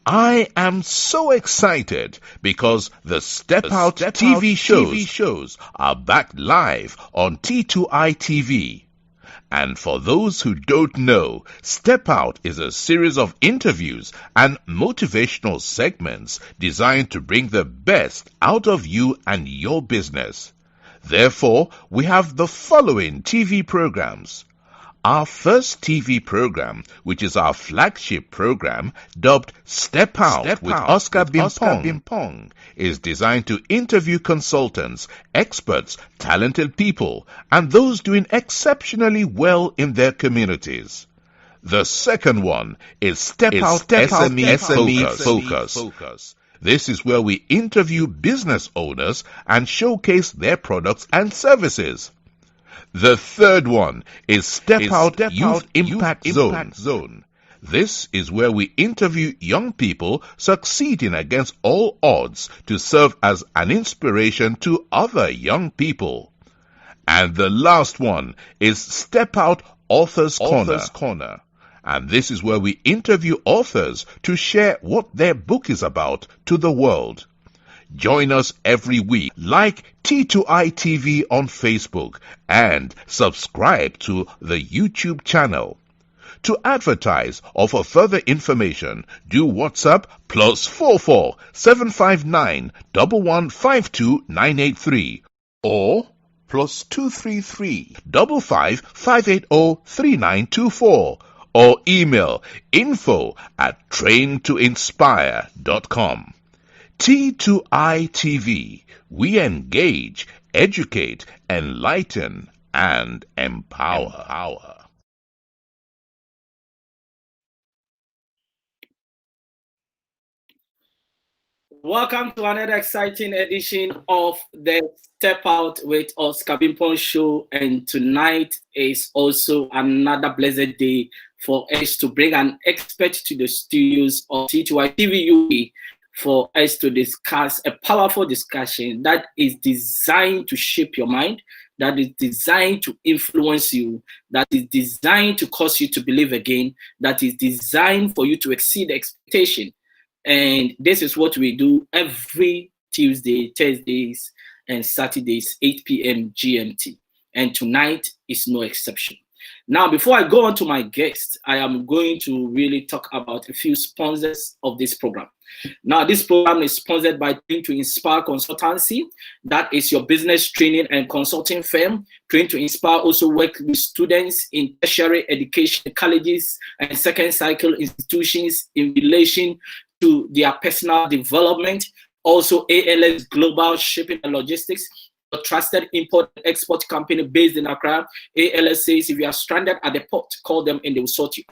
I am so excited because the Step Out TV shows are back live on T2I TV. And for those who don't know, Step Out is a series of interviews and motivational segments designed to bring the best out of you and your business. Therefore, we have the following TV programs. Our first TV program, which is our flagship program, dubbed Step Out with Oscar Bimpong, is designed to interview consultants, experts, talented people, and those doing exceptionally well in their communities. The second one is Step Out SME Focus. This is where we interview business owners and showcase their products and services. The third one is Step Out Youth Impact Zone. This is where we interview young people succeeding against all odds to serve as an inspiration to other young people. And the last one is Step Out Authors Corner. And this is where we interview authors to share what their book is about to the world. Join us every week. Like T2I TV on Facebook and subscribe to the YouTube channel. To advertise or for further information, do WhatsApp +44 759 1152 983 or +233 55 580 3924 or email info@traintoinspire.com. T2I TV, we engage, educate, enlighten, and empower. Welcome to another exciting edition of the Step Out with Oscar Bimpong show, and tonight is also another blessed day for us to bring an expert to the studios of T2I TV UK for us to discuss a powerful discussion that is designed to shape your mind, that is designed to influence you, that is designed to cause you to believe again, that is designed for you to exceed expectation. And this is what we do every Tuesday, Thursdays, and Saturdays, 8 p.m. GMT. And tonight is no exception. Now, before I go on to my guest, I am going to really talk about a few sponsors of this program. Now, this program is sponsored by Train to Inspire Consultancy. That is your business training and consulting firm. Train to Inspire also works with students in tertiary education colleges and second cycle institutions in relation to their personal development. Also, ALS Global Shipping and Logistics, a trusted import and export company based in Accra. ALS says if you are stranded at the port, call them and they will sort you.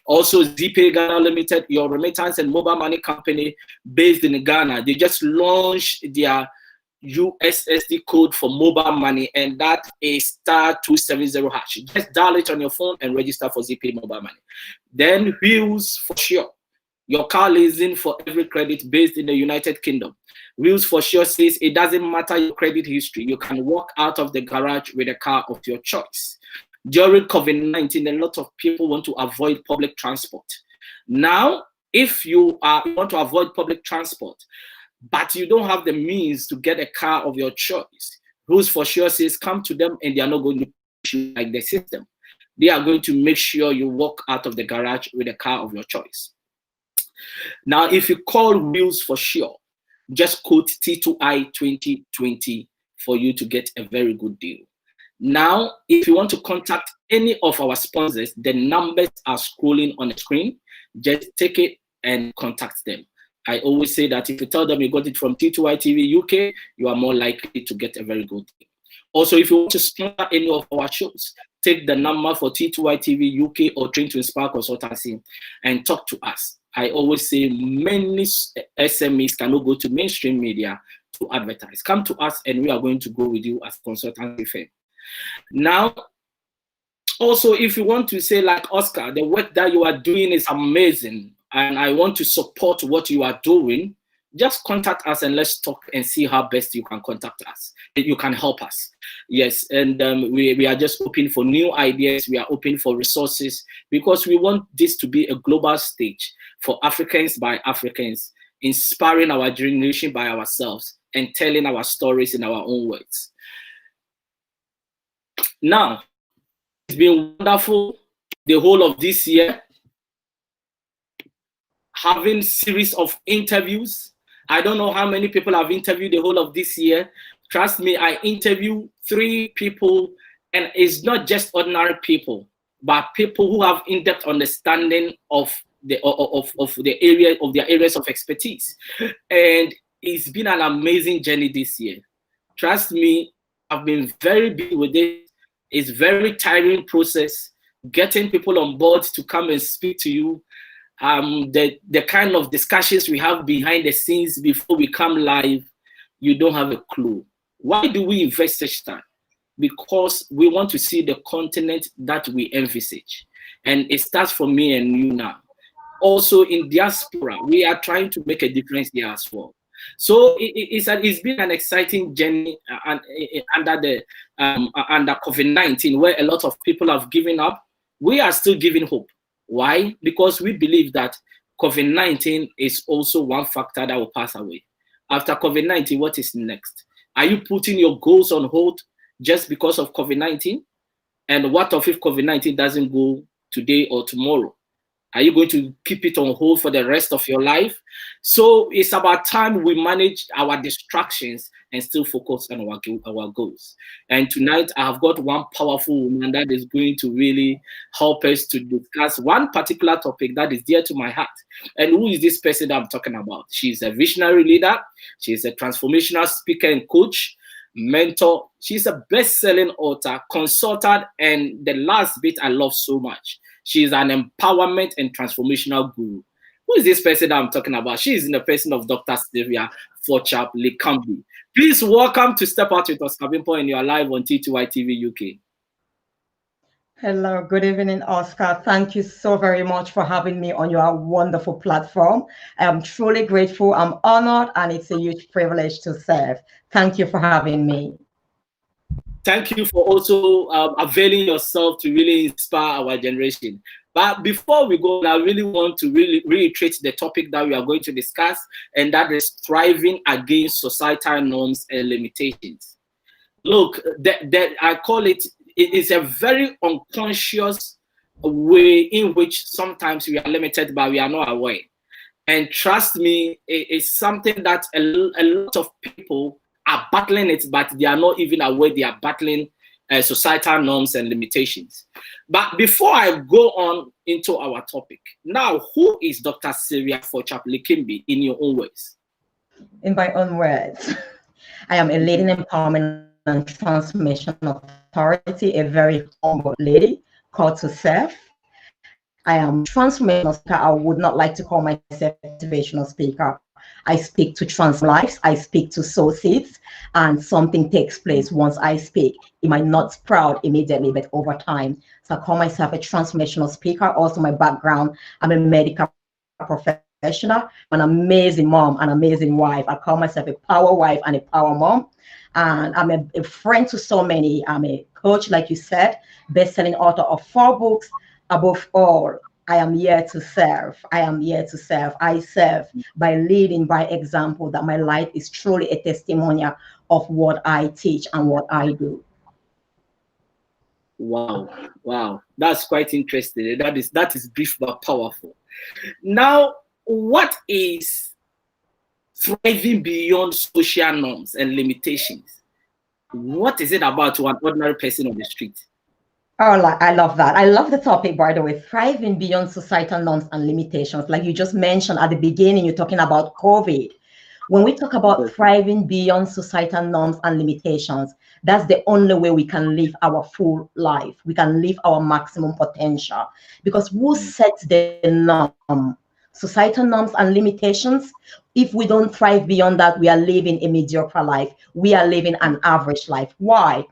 Also, ZPay Ghana Limited, your remittance and mobile money company based in Ghana. They just launched their USSD code for mobile money, and that is *270#. Just dial it on your phone and register for ZPay mobile money. Then Wheels for Sure, your car leasing for every credit based in the United Kingdom. Wheels for Sure says it doesn't matter your credit history. You can walk out of the garage with a car of your choice. During COVID-19, a lot of people want to avoid public transport. Now, if you want to avoid public transport, but you don't have the means to get a car of your choice, Wheels for Sure says come to them and they are not going to push you like the system. They are going to make sure you walk out of the garage with a car of your choice. Now, if you call Wheels for Sure, just quote T2I 2020 for you to get a very good deal. Now, if you want to contact any of our sponsors, the numbers are scrolling on the screen. Just take it and contact them. I always say that if you tell them you got it from T2I TV UK, you are more likely to get a very good deal. Also, if you want to sponsor any of our shows, take the number for T2I TV UK or Train to Inspire Consultancy and talk to us. I always say many SMEs cannot go to mainstream media to advertise. Come to us and we are going to go with you as a consultancy firm. Now, also, if you want to say like Oscar, the work that you are doing is amazing and I want to support what you are doing, just contact us and let's talk and see how best you can contact us. You can help us. Yes, and we are just open for new ideas. We are open for resources because we want this to be a global stage for Africans by Africans, inspiring our generation by ourselves, and telling our stories in our own words. Now, it's been wonderful the whole of this year, having series of interviews. I don't know how many people I've interviewed the whole of this year. Trust me, I interview 3 people, and it's not just ordinary people, but people who have in-depth understanding of the area of their areas of expertise. And it's been an amazing journey this year. Trust me, I've been very busy with it. It's very tiring process getting people on board to come and speak to you. The kind of discussions we have behind the scenes before we come live, you don't have a clue. Why do we invest such time? Because we want to see the continent that we envisage. And it starts from me and you now. Also in diaspora, we are trying to make a difference there as well. So it's been an exciting journey under COVID-19, where a lot of people have given up. We are still giving hope. Why? Because we believe that COVID-19 is also one factor that will pass away. After COVID-19, what is next? Are you putting your goals on hold just because of COVID-19? And what if COVID-19 doesn't go today or tomorrow? Are you going to keep it on hold for the rest of your life? So it's about time we manage our distractions and still focus on our goals. And tonight I have got one powerful woman that is going to really help us to discuss one particular topic that is dear to my heart. And who is this person that I'm talking about? She's a visionary leader. She's a transformational speaker and coach, mentor. She's a best-selling author, consultant, and the last bit I love so much, she is an empowerment and transformational guru. Who is this person that I'm talking about? She is in the person of Dr. Sylvia Forchap-Likambi. Please welcome to Step Out with Oscar Bimpo, and you are live on T2I TV UK. Hello, good evening, Oscar. Thank you so very much for having me on your wonderful platform. I am truly grateful. I'm honored, and it's a huge privilege to serve. Thank you for having me. Thank you for also availing yourself to really inspire our generation. But before we go, I really want to reiterate the topic that we are going to discuss, and that is thriving against societal norms and limitations. Look, I call it is a very unconscious way in which sometimes we are limited, but we are not aware. And trust me, it's something that a lot of people are battling it, but they are not even aware they are battling societal norms and limitations. But before I go on into our topic, now, who is Dr. Sylvia Forchap-Likambi in your own words? In my own words, I am a leading empowerment and transformation authority, a very humble lady called to serve. I am transformational speaker. I would not like to call myself motivational speaker. I speak to transform lives. I speak to sow seeds, and something takes place once I speak. It might not sprout immediately, but over time. So I call myself a transformational speaker. Also, my background, I'm a medical professional, an amazing mom, an amazing wife. I call myself a power wife and a power mom. And I'm a friend to so many. I'm a coach, like you said, best-selling author of 4 books. Above all, I am here to serve. I am here to serve. I serve by leading by example, that my life is truly a testimonial of what I teach and what I do. Wow. That's quite interesting. That is brief but powerful. Now, what is thriving beyond social norms and limitations? What is it about to an ordinary person on the street? Oh, I love that. I love the topic, by the way, thriving beyond societal norms and limitations. Like you just mentioned at the beginning, you're talking about COVID. When we talk about thriving beyond societal norms and limitations, that's the only way we can live our full life. We can live our maximum potential. Because who sets the norm? Societal norms and limitations. If we don't thrive beyond that, we are living a mediocre life. We are living an average life. Why?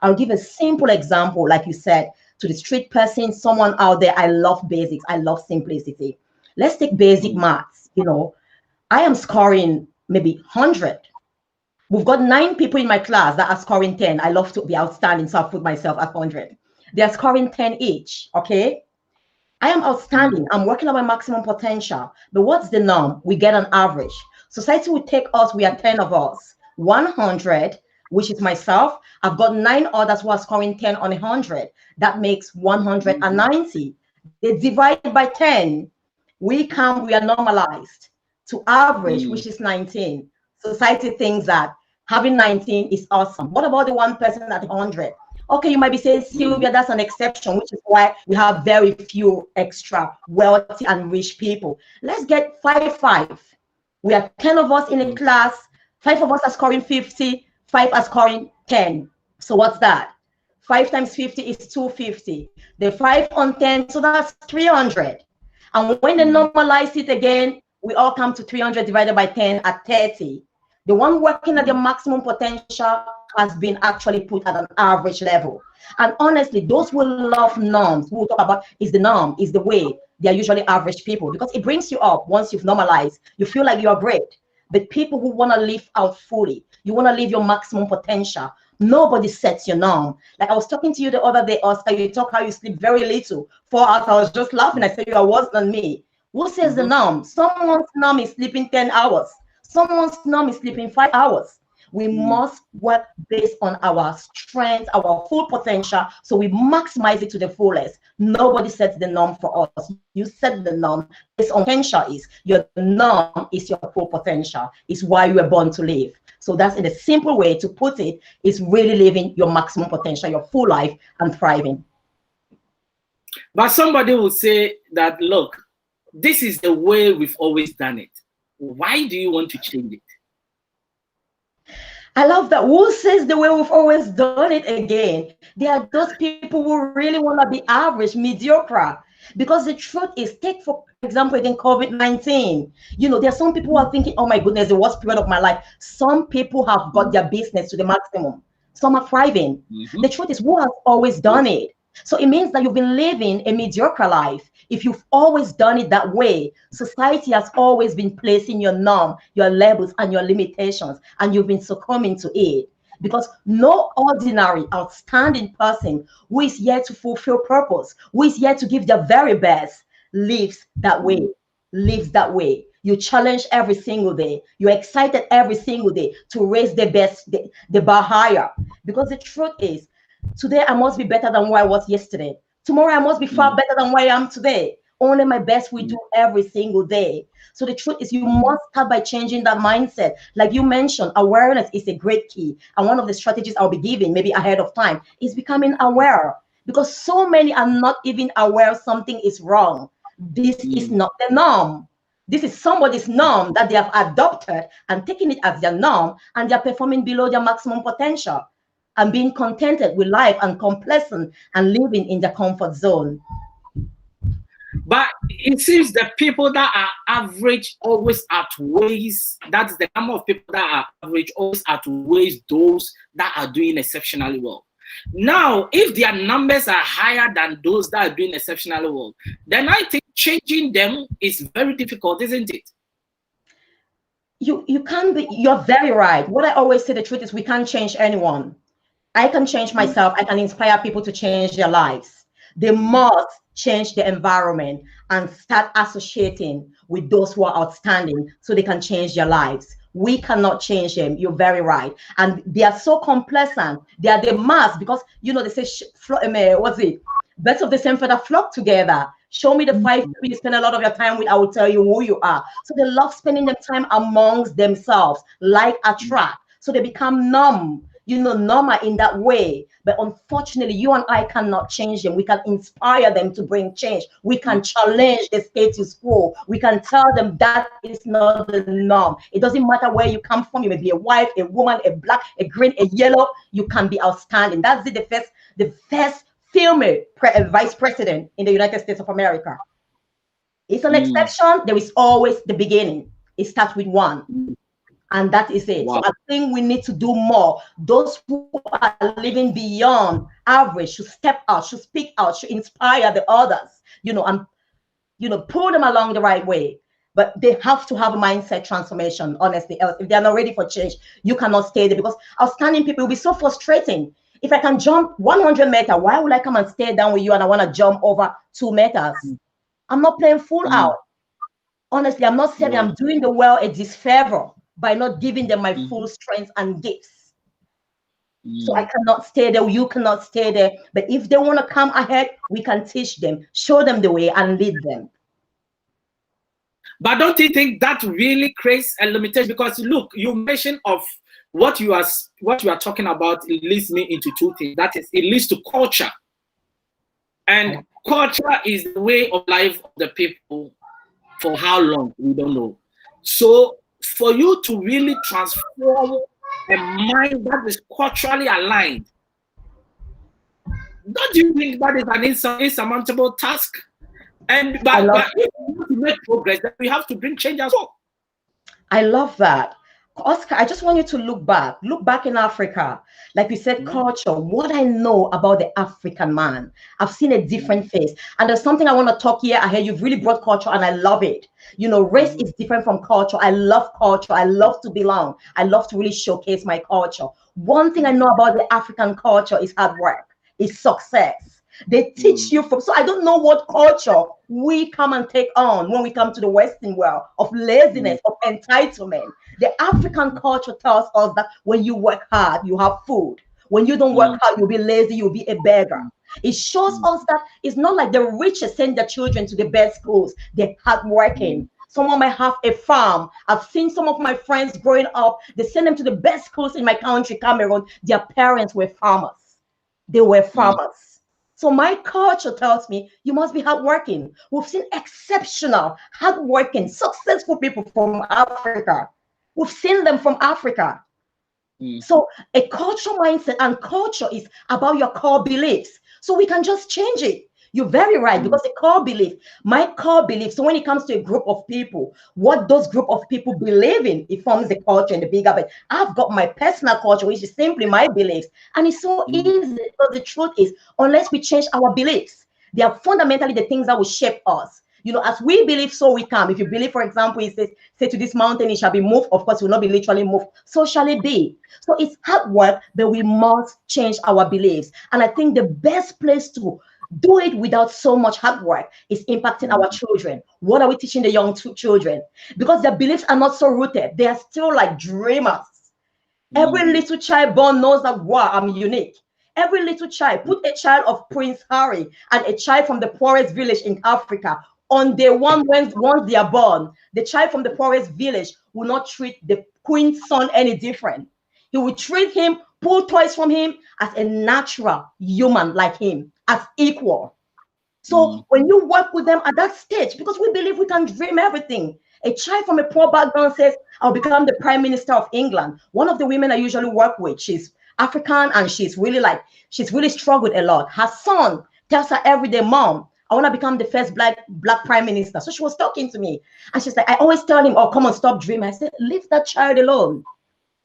I'll give a simple example, like you said, to the street person, someone out there. I love basics. I love simplicity. Let's take basic maths. I am scoring maybe 100. We've got 9 people in my class that are scoring 10. I love to be outstanding, so I put myself at 100. They are scoring 10 each, okay? I am outstanding. I'm working on my maximum potential. But what's the norm? We get an average. Society will take us, we are 10 of us. 100, which is myself. I've got 9 others who are scoring 10 on 100. That makes 190. They divide by 10. We are normalized to average, which is 19. Society thinks that having 19 is awesome. What about the one person at 100? Okay, you might be saying, Sylvia, that's an exception, which is why we have very few extra wealthy and rich people. Let's get 5-5. We are 10 of us in a class. 5 of us are scoring 50. 5 are scoring 10. So what's that? 5 times 50 is 250. The 5 on 10, so that's 300. And when they normalize it again, we all come to 300 divided by 10 at 30. The one working at their maximum potential has been actually put at an average level. And honestly, those who love norms, who we'll talk about is the norm, is the way, they are usually average people because it brings you up once you've normalized. You feel like you're great. But people who want to live out fully, you want to live your maximum potential, nobody sets your norm. Like I was talking to you the other day, Oscar, you talk how you sleep very little. 4 hours, I was just laughing. I said you are worse than me. Who says the norm? Someone's norm is sleeping 10 hours. Someone's norm is sleeping 5 hours. We must work based on our strength, our full potential, so we maximize it to the fullest. Nobody sets the norm for us. You set the norm based on potential. Is your norm is your full potential. Is why you were born to live. So that's in a simple way to put it, is really living your maximum potential, your full life, and thriving. But somebody will say that, look, this is the way we've always done it. Why do you want to change it? I love that. Who says the way we've always done it again? There are those people who really want to be average, mediocre. Because the truth is, take for example, again, COVID-19. You know, there are some people who are thinking, oh my goodness, the worst period of my life. Some people have got their business to the maximum. Some are thriving. The truth is, who has always done it? So it means that you've been living a mediocre life. If you've always done it that way, society has always been placing your norm, your labels, and your limitations, and you've been succumbing to it. Because no ordinary, outstanding person who is here to fulfill purpose, who is here to give their very best, lives that way, lives that way. You challenge every single day. You're excited every single day to raise the best, the bar higher. Because the truth is, today I must be better than who I was yesterday. Tomorrow I must be far better than where I am today. Only my best we do every single day. So the truth is, you must start by changing that mindset. Like you mentioned, awareness is a great key. And one of the strategies I'll be giving, maybe ahead of time, is becoming aware. Because so many are not even aware something is wrong. This is not the norm. This is somebody's norm that they have adopted and taken it as their norm, and they're performing below their maximum potential and being contented with life and complacent and living in their comfort zone. But it seems the people that are average always outweighs, that's the number of people that are average always outweighs those that are doing exceptionally well. Now, if their numbers are higher than those that are doing exceptionally well, then I think changing them is very difficult, isn't it? You can't be, you're very right. What I always say, the truth is, we can't change anyone. I can change myself. I can inspire people to change their lives. They must change the environment and start associating with those who are outstanding so they can change their lives. We cannot change them. You're very right. And they are so complacent. They are the mass because, you know, they say, what's it? Birds of the same feather flock together. Show me the 5 people you spend a lot of your time with, I will tell you who you are. So they love spending their time amongst themselves, like attract. So they become numb. You know, normal in that way. But unfortunately, you and I cannot change them. We can inspire them to bring change. We can challenge the status quo. We can tell them that is not the norm. It doesn't matter where you come from. You may be a white, a woman, a black, a green, a yellow. You can be outstanding. That's the first female vice president in the United States of America. It's an exception. There is always the beginning. It starts with one. And that is it. Wow. So I think we need to do more. Those who are living beyond average should step out, should speak out, should inspire the others, you know, and, you know, pull them along the right way. But they have to have a mindset transformation, honestly. Else, if they're not ready for change, you cannot stay there, because outstanding people will be so frustrating. If I can jump 100 meters, why would I come and stay down with you and I want to jump over 2 meters? I'm not playing full out. Honestly, I'm not saying I'm doing the world a disfavor by not giving them my full strength and gifts. So I cannot stay there. You cannot stay there. But if they want to come ahead, we can teach them, show them the way, and lead them. But don't you think that really creates a limitation? Because look, you mentioned of what you are talking about. It leads me into two things. That is, it leads to culture, and culture is the way of life of the people. For how long, we don't know. So for you to really transform a mind that is culturally aligned, don't you think that is an insurmountable task? And but if we want to make progress, then we have to bring change as well. I love that. Oscar, I just want you to look back in Africa. Like you said, culture, what I know about the African man, I've seen a different face. And there's something I want to talk here. I hear you've really brought culture and I love it. You know, race is different from culture. I love culture. I love to belong. I love to really showcase my culture. One thing I know about the African culture is hard work, is success. They teach you from, so I don't know what culture we come and take on when we come to the Western world of laziness, of entitlement. The African culture tells us that when you work hard, you have food. When you don't work hard, you'll be lazy, you'll be a beggar. It shows us that it's not like the richest send their children to the best schools. They're hardworking. Someone might have a farm. I've seen some of my friends growing up, they send them to the best schools in my country, Cameroon. Their parents were farmers. They were farmers. So my culture tells me you must be hardworking. We've seen exceptional, hardworking, successful people from Africa. We've seen them from Africa. So a cultural mindset, and culture is about your core beliefs. So we can just change it. You're very right, because the core belief, my core belief. So when it comes to a group of people, what those group of people believe in, it forms the culture and the bigger. But I've got my personal culture, which is simply my beliefs. And it's so easy, because the truth is, unless we change our beliefs, they are fundamentally the things that will shape us. You know, as we believe, so we come. If you believe, for example, it says, say to this mountain, it shall be moved. Of course, it will not be literally moved. So shall it be. So it's hard work, but we must change our beliefs. And I think the best place to do it without so much hard work is impacting our children. What are we teaching the young children? Because their beliefs are not so rooted. They are still like dreamers. Every little child born knows that, wow, I'm unique. Every little child, put a child of Prince Harry and a child from the poorest village in Africa. On day one, once they are born, the child from the poorest village will not treat the queen's son any different. He will treat him, pull toys from him as a natural human like him, as equal. So when you work with them at that stage, because we believe we can dream everything. A child from a poor background says, I'll become the Prime Minister of England. One of the women I usually work with, she's African and she's really struggled a lot. Her son tells her every day, Mom, I want to become the first black Prime Minister. So she was talking to me and she's like, I always tell him, oh, come on, stop dreaming. I said, leave that child alone.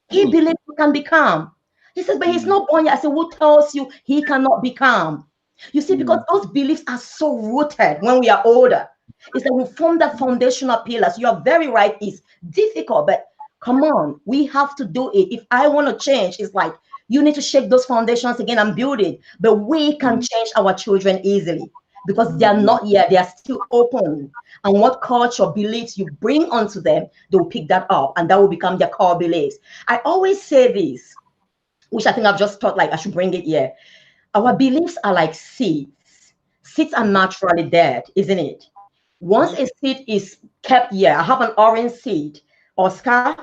He believes he can become. He says, but he's not born yet. I said, who tells you he cannot become? You see, because those beliefs are so rooted when we are older. It's like we form that foundational pillars. You are very right. It's difficult, but come on, we have to do it. If I want to change, it's like you need to shake those foundations again and build it. But we can change our children easily because they are not yet. They are still open. And what culture beliefs you bring onto them, they'll pick that up and that will become their core beliefs. I always say this, which I think I've just thought like I should bring it here. Our beliefs are like seeds. Seeds are naturally dead, isn't it? Once a seed is kept here, I have an orange seed, Oscar.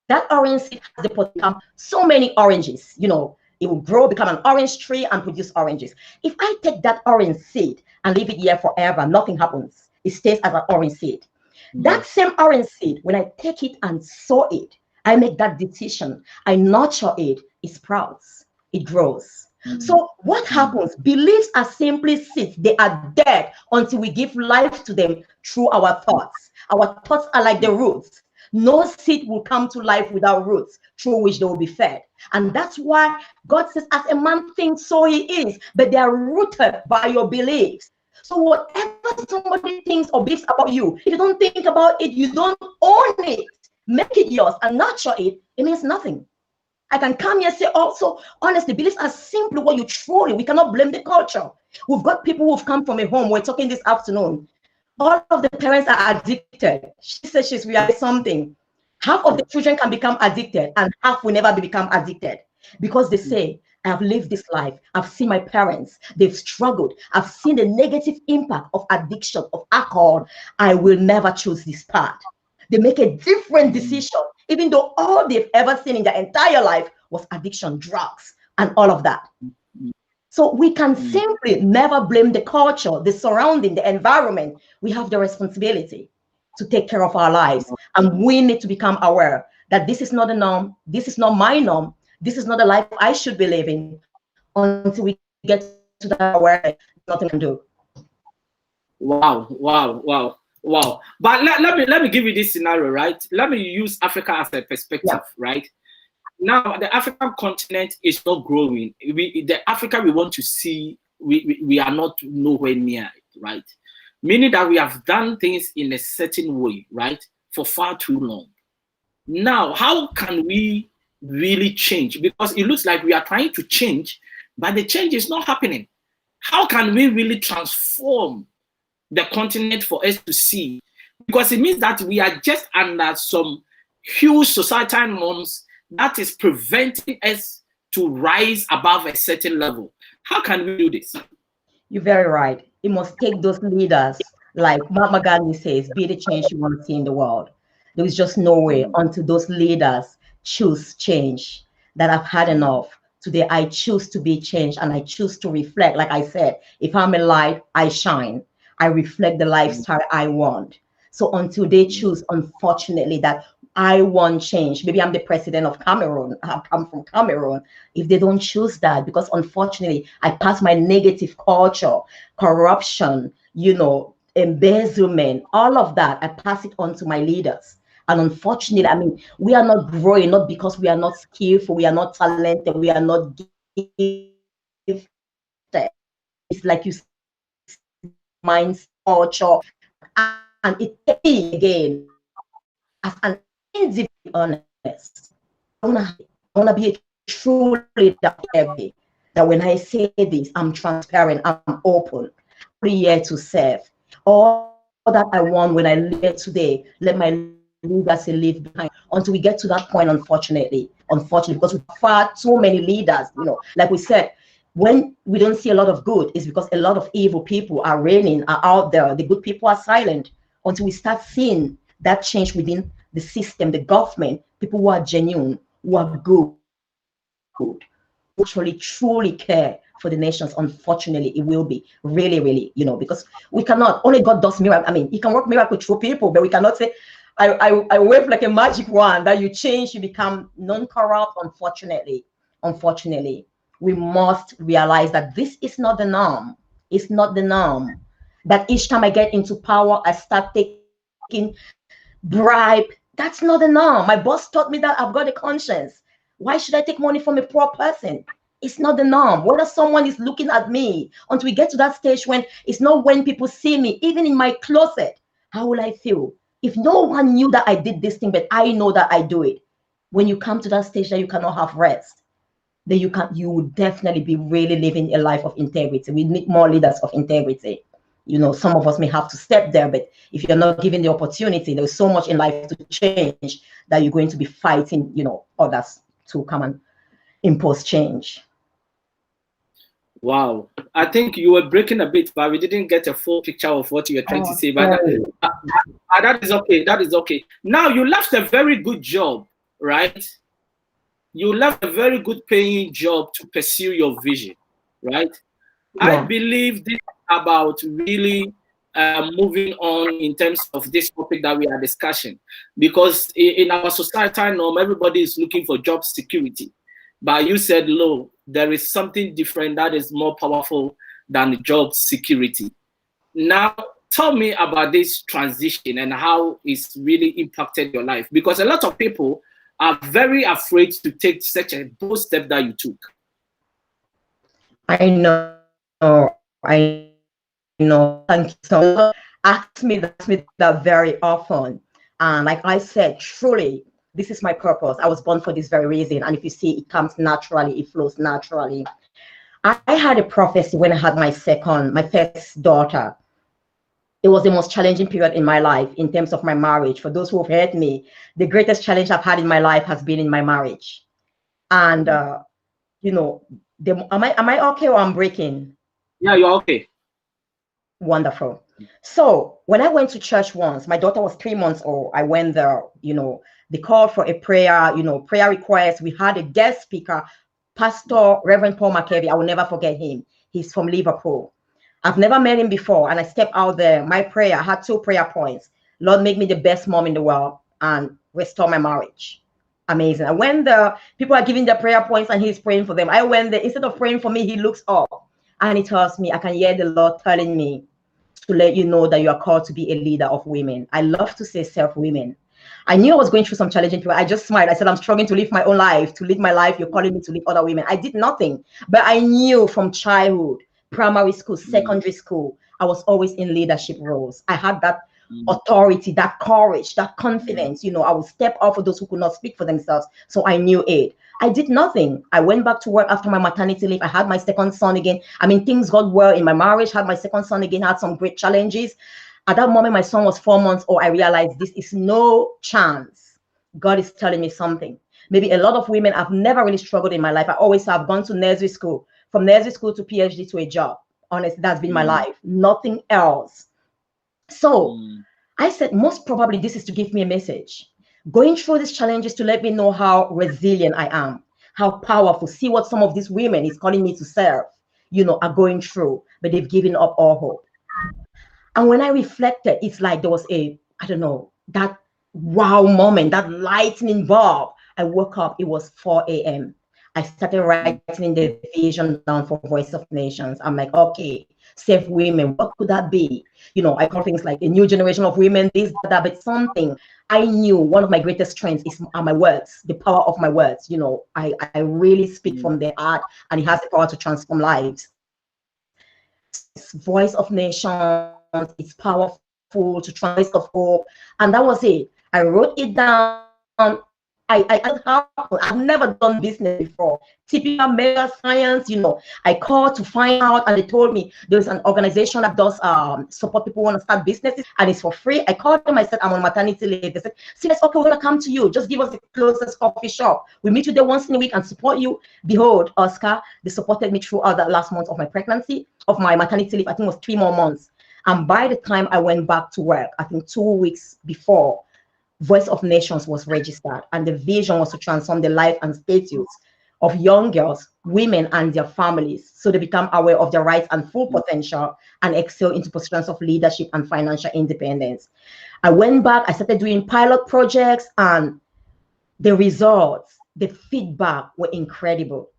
That orange seed has the potential to become so many oranges. You know, it will grow, become an orange tree and produce oranges. If I take that orange seed and leave it here forever, nothing happens. It stays as an orange seed. That same orange seed, when I take it and sow it, I make that decision. I nurture it. It sprouts. It grows. So what happens? Beliefs are simply seeds. They are dead until we give life to them through our thoughts. Our thoughts are like the roots. No seed will come to life without roots through which they will be fed. And that's why God says, as a man thinks, so he is. But they are rooted by your beliefs. So whatever somebody thinks or believes about you, if you don't think about it, you don't own it, make it yours and nurture it, it means nothing. I can come here and say also, honestly, beliefs are simply what you truly, we cannot blame the culture. We've got people who've come from a home, we're talking this afternoon. All of the parents are addicted. She says she's realized something. Half of the children can become addicted and half will never become addicted because they say, I have lived this life. I've seen my parents. They've struggled. I've seen the negative impact of addiction, of alcohol. I will never choose this path. They make a different decision, even though all they've ever seen in their entire life was addiction, drugs, and all of that. So we can simply never blame the culture, the surrounding, the environment. We have the responsibility to take care of our lives. And we need to become aware that this is not the norm. This is not my norm. This is not the life I should be living until we get to that awareness. Nothing we can do. Wow, wow, wow, wow. But let me give you this scenario, right? Let me use Africa as a perspective, right? Now, the African continent is not growing. The Africa we want to see, we are not nowhere near it, right? Meaning that we have done things in a certain way, right, for far too long. Now, how can we really change? Because it looks like we are trying to change, but the change is not happening. How can we really transform the continent for us to see? Because it means that we are just under some huge societal norms that is preventing us to rise above a certain level. How can we do this? You're very right. It must take those leaders, like Mahatma Gandhi says, be the change you want to see in the world. There is just no way until those leaders choose change, that I've had enough. Today, I choose to be changed and I choose to reflect. Like I said, if I'm a light, I shine. I reflect the lifestyle I want. So until they choose, unfortunately, that I want change. Maybe I'm the president of Cameroon. I come from Cameroon. If they don't choose that, because unfortunately, I pass my negative culture, corruption, embezzlement, all of that, I pass it on to my leaders. And unfortunately, I mean, we are not growing, not because we are not skillful, we are not talented, we are not gifted. It's like you mind culture, and it again as an individual honest. I wanna be a true leader that when I say this, I'm transparent, I'm open, I'm here to serve. All that I want when I live today, let my leaders leave behind until we get to that point, unfortunately, because we have far too many leaders, like we said, when we don't see a lot of good, it's because a lot of evil people are reigning, are out there. The good people are silent until we start seeing that change within the system, the government, people who are genuine, who are good, who actually truly care for the nations. Unfortunately, it will be really, really, because we cannot, only God does miracle. I mean, he can work miracle through people, but we cannot say, I wave like a magic wand that you change, you become non-corrupt. Unfortunately, we must realize that this is not the norm. It's not the norm. That each time I get into power, I start taking bribe. That's not the norm. My boss taught me that I've got a conscience. Why should I take money from a poor person? It's not the norm. Whether someone is looking at me, until we get to that stage when it's not when people see me, even in my closet, how will I feel? If no one knew that I did this thing, but I know that I do it. When you come to that stage that you cannot have rest, then you would definitely be really living a life of integrity. We need more leaders of integrity. Some of us may have to step there, but if you're not given the opportunity, there's so much in life to change that you're going to be fighting, others to come and impose change. Wow. I think you were breaking a bit, but we didn't get a full picture of what you were trying to say. But that is okay. That is okay. Now, you left a very good job, right? You left a very good paying job to pursue your vision, right? Yeah. I believe this is about really moving on in terms of this topic that we are discussing, because in our societal norm, everybody is looking for job security. But you said, no, there is something different that is more powerful than job security. Now, tell me about this transition and how it's really impacted your life, because a lot of people are very afraid to take such a bold step that you took. I know. Thank you so much. Ask me that very often. And like I said, truly, this is my purpose. I was born for this very reason. And if you see, it comes naturally, it flows naturally. I had a prophecy when I had my first daughter. It was the most challenging period in my life in terms of my marriage. For those who have heard me, the greatest challenge I've had in my life has been in my marriage. And, you know, am I okay or I'm breaking? Yeah, you're okay. Wonderful. So when I went to church once, my daughter was 3 months old. I went there, you know, they called for a prayer, you know, prayer request. We had a guest speaker, Pastor Reverend Paul McKevy. I will never forget him. He's from Liverpool. I've never met him before. And I stepped out there. My prayer, I had 2 prayer points. Lord, make me the best mom in the world and restore my marriage. Amazing. I went there, people are giving their prayer points and he's praying for them. I went there, instead of praying for me, he looks up and he tells me, I can hear the Lord telling me to let you know that you are called to be a leader of women. I love to say self-women. I knew I was going through some challenging people. I just smiled. I said, I'm struggling to live my own life, to live my life. You're calling me to lead other women. I did nothing, but I knew from childhood, primary school, secondary school, I was always in leadership roles. I had that authority, that courage, that confidence. You know, I would step out for those who could not speak for themselves. So I knew it. I did nothing. I went back to work after my maternity leave. I had my second son again. I mean, things got well in my marriage, had my second son again, had some great challenges. At that moment, my son was 4 months old. I realized this is no chance. God is telling me something. Maybe a lot of women, I've never really struggled in my life. I always have gone to nursery school, from nursery school to PhD to a job. Honestly, that's been my life. Nothing else. So I said, most probably this is to give me a message. Going through these challenges to let me know how resilient I am, how powerful. See what some of these women is calling me to serve, you know, are going through, but they've given up all hope. And when I reflected, it's like there was I don't know, that wow moment, that lightning bulb. I woke up, it was 4 a.m. I started writing the vision down for Voice of Nations. I'm like, okay, save women, what could that be? You know, I call things like a new generation of women, this, that, but something. I knew one of my greatest strengths are my words, the power of my words. You know, I really speak from the heart, and it has the power to transform lives. It's Voice of Nations, it's powerful to transform of hope. And that was it. I wrote it down. I've never done business before. Typical mega science, you know. I called to find out, and they told me there's an organization that does support people who want to start businesses, and it's for free. I called them. I said, I'm on maternity leave. They said, okay, we're gonna come to you. Just give us the closest coffee shop. We meet you there once in a week and support you. Behold, Oscar, they supported me throughout that last month of my pregnancy, of my maternity leave. I think it was 3 more months. And by the time I went back to work, I think 2 weeks before, Voice of Nations was registered, and the vision was to transform the life and status of young girls, women, and their families, so they become aware of their rights and full potential and excel into positions of leadership and financial independence. I went back, I started doing pilot projects, and the results, the feedback were incredible.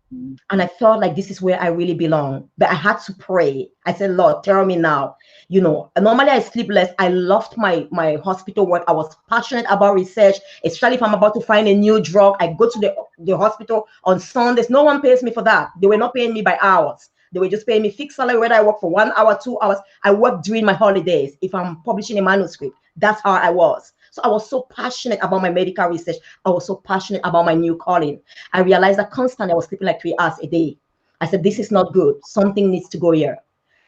And I felt like this is where I really belong. But I had to pray. I said, Lord, tell me now. You know, normally I sleep less. I loved my hospital work. I was passionate about research, especially if I'm about to find a new drug. I go to the hospital on Sundays. No one pays me for that. They were not paying me by hours. They were just paying me fixed salary, whether I work for 1 hour, 2 hours. I work during my holidays. If I'm publishing a manuscript, that's how I was. So I was so passionate about my medical research. I was so passionate about my new calling. I realized that constantly I was sleeping like 3 hours a day. I said, this is not good. Something needs to go here.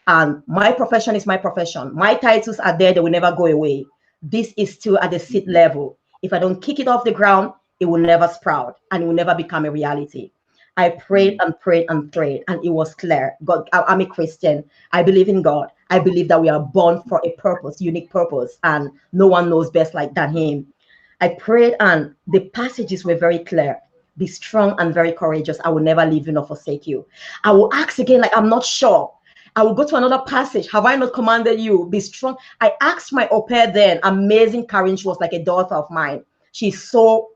And my profession is my profession. My titles are there. They will never go away. This is still at the seed level. If I don't kick it off the ground, it will never sprout and it will never become a reality. I prayed and prayed and prayed, and it was clear. God, I'm a Christian. I believe in God. I believe that we are born for a purpose, unique purpose, and no one knows best than him. I prayed, and the passages were very clear. Be strong and very courageous. I will never leave you nor forsake you. I will ask again, like I'm not sure. I will go to another passage. Have I not commanded you? Be strong. I asked my au pair then, amazing Karen. She was like a daughter of mine. She's so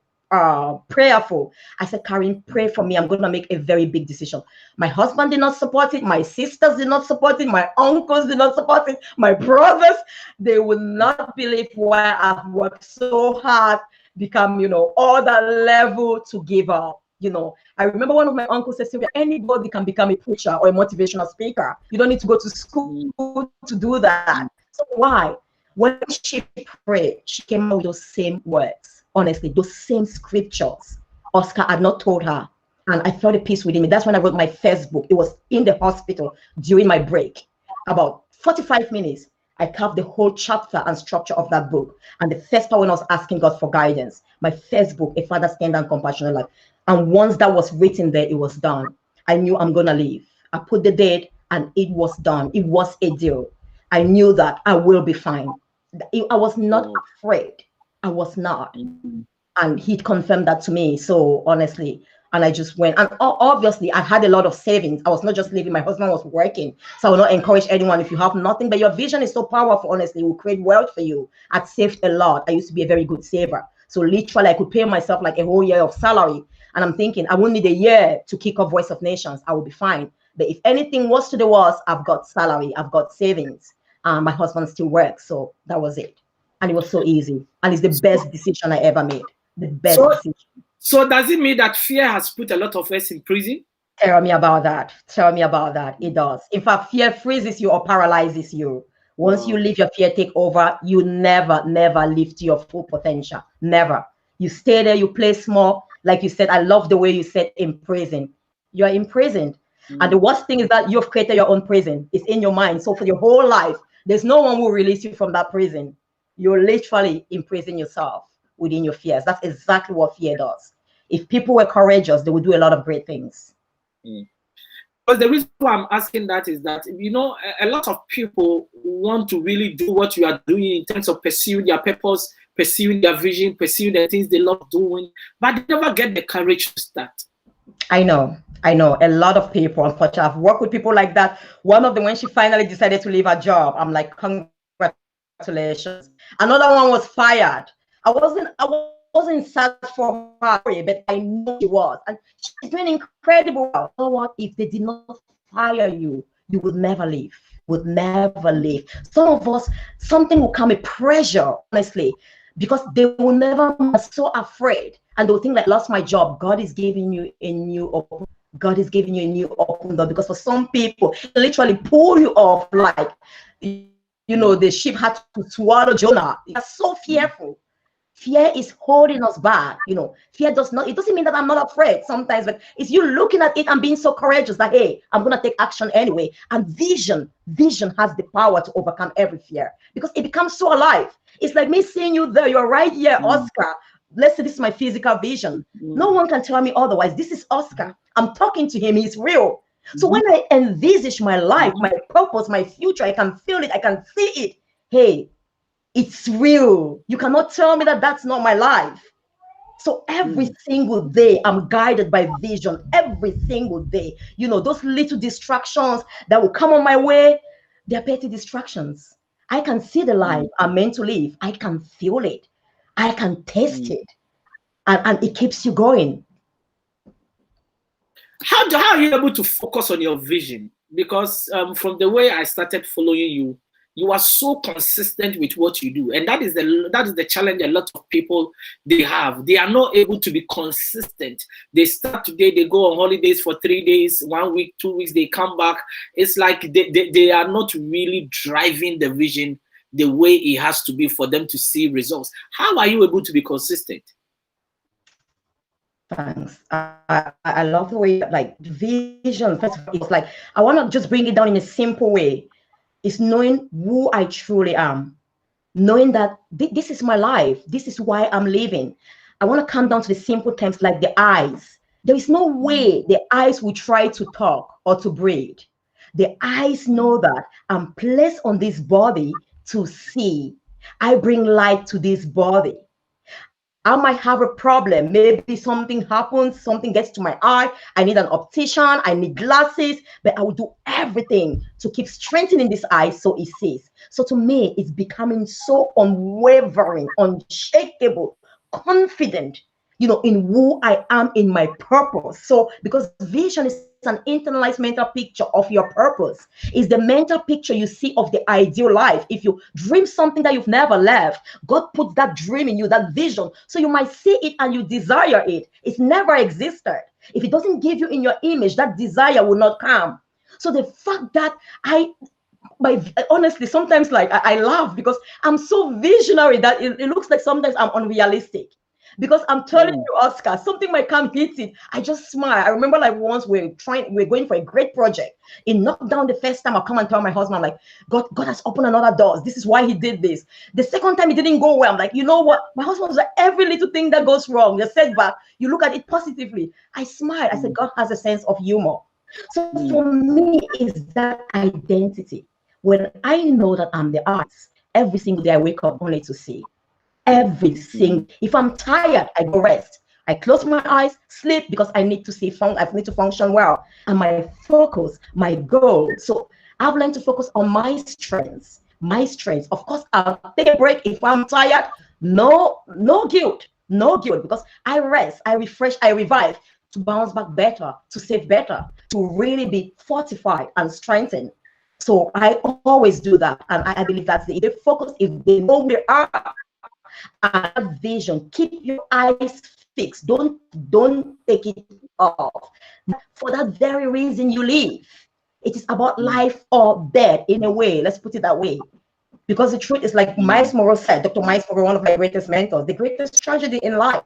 prayerful. I said, Karen, pray for me. I'm going to make a very big decision. My husband did not support it. My sisters did not support it. My uncles did not support it. My brothers, they would not believe why I've worked so hard, become, you know, all that level to give up. You know, I remember one of my uncles said, Sylvia, anybody can become a preacher or a motivational speaker. You don't need to go to school to do that. So why? When she prayed, she came out with those same words. honestly, those same scriptures Oscar had not told her. And I felt a peace within me. That's when I wrote my first book. It was in the hospital during my break. About 45 minutes, I carved the whole chapter and structure of that book. And the first part when I was asking God for guidance, my first book, A Father's Tender and Compassionate Life. And once that was written there, it was done. I knew I'm going to leave. I put the date and it was done. It was a deal. I knew that I will be fine. I was not afraid. I was not. And he confirmed that to me. So honestly, and I just went. And obviously, I had a lot of savings. I was not just living. My husband was working. So I will not encourage anyone. If you have nothing, but your vision is so powerful, honestly, it will create wealth for you. I'd saved a lot. I used to be a very good saver. So literally, I could pay myself like a whole year of salary. And I'm thinking, I won't need a year to kick off Voice of Nations. I will be fine. But if anything was to the worst, I've got salary. I've got savings. My husband still works. So that was it. And it was so easy. And it's the best decision I ever made. The best decision. So does it mean that fear has put a lot of us in prison? Tell me about that. Tell me about that. It does. In fact, fear freezes you or paralyzes you. Once you leave your fear take over, you never live to your full potential. Never. You stay there, you play small. Like you said, I love the way you said in prison. You're imprisoned. And the worst thing is that you've created your own prison. It's in your mind. So for your whole life, there's no one who will release you from that prison. You're literally imprisoning yourself within your fears. That's exactly what fear does. If people were courageous, they would do a lot of great things. But the reason why I'm asking that is that, you know, a lot of people want to really do what you are doing in terms of pursuing their purpose, pursuing their vision, pursuing the things they love doing, but they never get the courage to start. I know. A lot of people, unfortunately, I've worked with people like that. One of them, when she finally decided to leave her job, I'm like, congratulations. Another one was fired. I wasn't sad for her, but I know she was. And she's doing incredible well. You know what? If they did not fire you, you would never leave. Would never leave. Some of us, something will come, a pressure, honestly, because they will never be so afraid. And they'll think like, lost my job. God is giving you a new open. God is giving you a new open door. Because for some people, literally pull you off like, you know, the ship had to swallow Jonah. You're so fearful. Fear is holding us back. You know, fear does not, it doesn't mean that I'm not afraid sometimes, but it's you looking at it and being so courageous that, hey, I'm going to take action anyway. And vision has the power to overcome every fear because it becomes so alive. It's like me seeing you there. You're right here, Oscar. Let's say this is my physical vision. No one can tell me otherwise. This is Oscar. I'm talking to him. He's real. So when I envisage my life, my purpose, my future, I can feel it. I can see it. Hey, it's real. You cannot tell me that that's not my life. So every single day, I'm guided by vision. Every single day. You know, those little distractions that will come on my way, they're petty distractions. I can see the life I'm meant to live. I can feel it. I can taste it. And it keeps you going. How are you able to focus on your vision? Because from the way I started following you, you are so consistent with what you do, and that is the challenge a lot of people they have. They are not able to be consistent. They start today, they go on holidays for 3 days, 1 week, 2 weeks, they come back. It's like they are not really driving the vision the way it has to be for them to see results. How are you able to be consistent? Thanks. I love the way, like, vision. First of all, it's like, I want to just bring it down in a simple way. It's knowing who I truly am, knowing that this is my life. This is why I'm living. I want to come down to the simple terms like the eyes. There is no way the eyes will try to talk or to breathe. The eyes know that I'm placed on this body to see. I bring light to this body. I might have a problem. Maybe something happens, something gets to my eye. I need an optician, I need glasses, but I will do everything to keep strengthening this eye so it sees. So to me, it's becoming so unwavering, unshakable, confident, you know, in who I am, in my purpose. So because vision is an internalized mental picture of your purpose. It's the mental picture you see of the ideal life. If you dream something that you've never left, God puts that dream in you, that vision. So you might see it and you desire it. It's never existed. If it doesn't give you in your image, that desire will not come. So the fact that honestly, sometimes like I laugh because I'm so visionary that it looks like sometimes I'm unrealistic. Because I'm telling you, Oscar, something might come hit it. I just smile. I remember like once we're going for a great project. It knocked down the first time. I come and tell my husband, like, God has opened another doors. This is why he did this. The second time it didn't go well. I'm like, you know what? My husband was like, every little thing that goes wrong, the setback, you look at it positively. I smile. I said, God has a sense of humor. So for me, is that identity. When I know that I'm the artist, every single day I wake up only to see. Everything. If I'm tired, I go rest. I close my eyes, sleep, because I need to see. I need to function well. And my focus, my goal. So I've learned to focus on my strengths. My strengths. Of course, I'll take a break if I'm tired. No guilt. No guilt, because I rest, I refresh, I revive to bounce back better, to save better, to really be fortified and strengthened. So I always do that, and I believe that's the focus. If they know where are and vision, keep your eyes fixed. Don't take it off. For that very reason, you live. It is about life or death in a way. Let's put it that way. Because the truth is, like Miles Monroe said, Dr. Miles Monroe, one of my greatest mentors, the greatest tragedy in life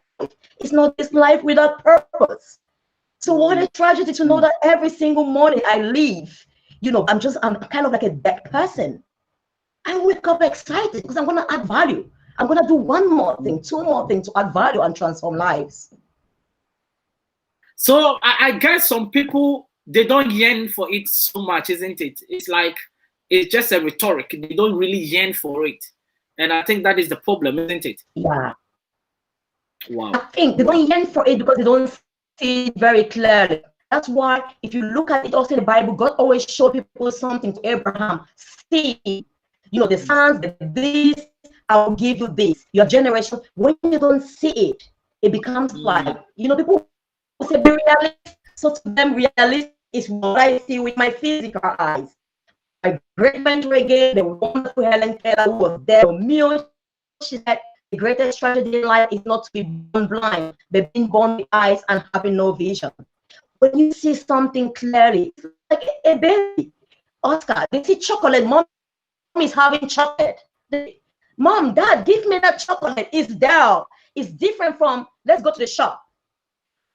is not this life without purpose. So what a tragedy to know that every single morning I leave, I'm kind of like a dead person. I wake up excited because I'm going to add value. I'm going to do one more thing, two more things to add value and transform lives. So I guess some people, they don't yearn for it so much, isn't it? It's like, it's just a rhetoric. They don't really yearn for it. And I think that is the problem, isn't it? Yeah. Wow. I think they don't yearn for it because they don't see it very clearly. That's why if you look at it also in the Bible, God always showed people something to Abraham. See, the sons, this, I will give you this. Your generation, when you don't see it, it becomes like, people say be realistic. So to them, realistic is what I see with my physical eyes. My great mentor again, the wonderful Helen Keller, who was there for me, she said, the greatest tragedy in life is not to be born blind, but being born with eyes and having no vision. When you see something clearly, it's like a baby. Oscar, they see chocolate. Mom is having chocolate. Mom, Dad, give me that chocolate. It's there. It's different from, let's go to the shop.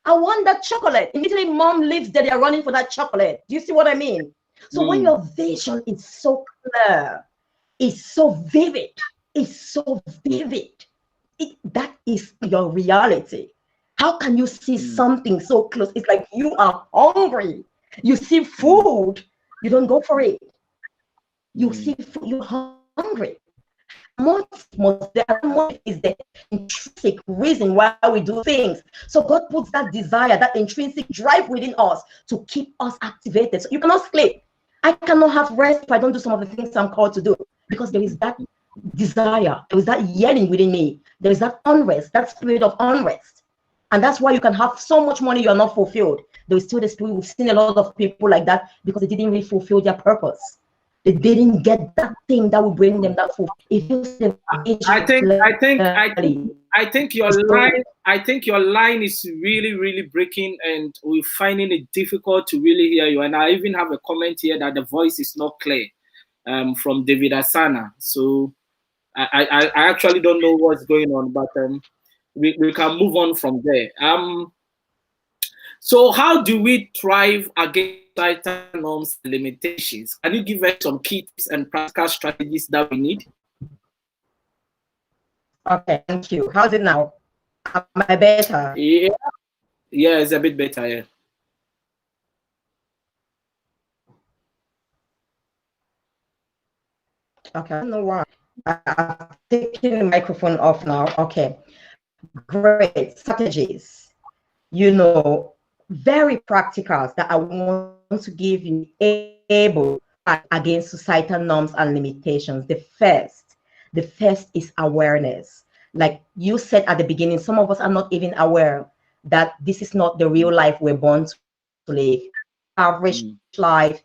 I want that chocolate. Immediately, mom leaves there. They're running for that chocolate. Do you see what I mean? So when your vision is so clear, it's so vivid, that is your reality. How can you see something so close? It's like you are hungry. You see food, you don't go for it. You see food, you're hungry. There is the intrinsic reason why we do things. So God puts that desire, that intrinsic drive within us to keep us activated. So you cannot sleep. I cannot have rest if I don't do some of the things I'm called to do, because there is that desire, there is that yearning within me, there is that unrest, that spirit of unrest. And that's why you can have so much money, you are not fulfilled. There is still the spirit. We've seen a lot of people like that because they didn't really fulfill their purpose. They didn't get that thing that will bring them that fulfillment. If you say, I think your line is really, really breaking, and we're finding it difficult to really hear you. And I even have a comment here that the voice is not clear, from David Asana. So I actually don't know what's going on, but we can move on from there. So how do we thrive against societal norms and limitations? Can you give us some key tips and practical strategies that we need? Okay, thank you. How's it now? Am I better? Yeah, it's a bit better, yeah. Okay, I don't know why. I'm taking the microphone off now. Okay, great strategies. Very practical that I want to give you able against societal norms and limitations. The first is awareness. Like you said at the beginning, some of us are not even aware that this is not the real life we're born to live. Average life,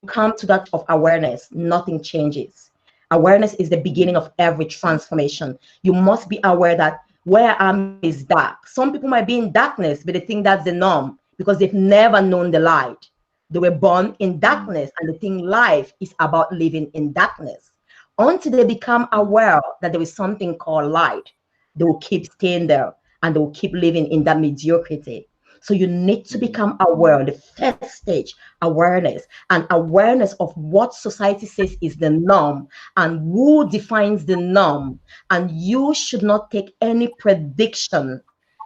come to that of awareness, nothing changes. Awareness is the beginning of every transformation. You must be aware that where I am is dark. Some people might be in darkness, but they think that's the norm because they've never known the light. They were born in darkness, and they think life is about living in darkness. Until they become aware that there is something called light, they will keep staying there. and they will keep living in that mediocrity. So you need to become aware. The first stage, awareness, and awareness of what society says is the norm and who defines the norm. And you should not take any prediction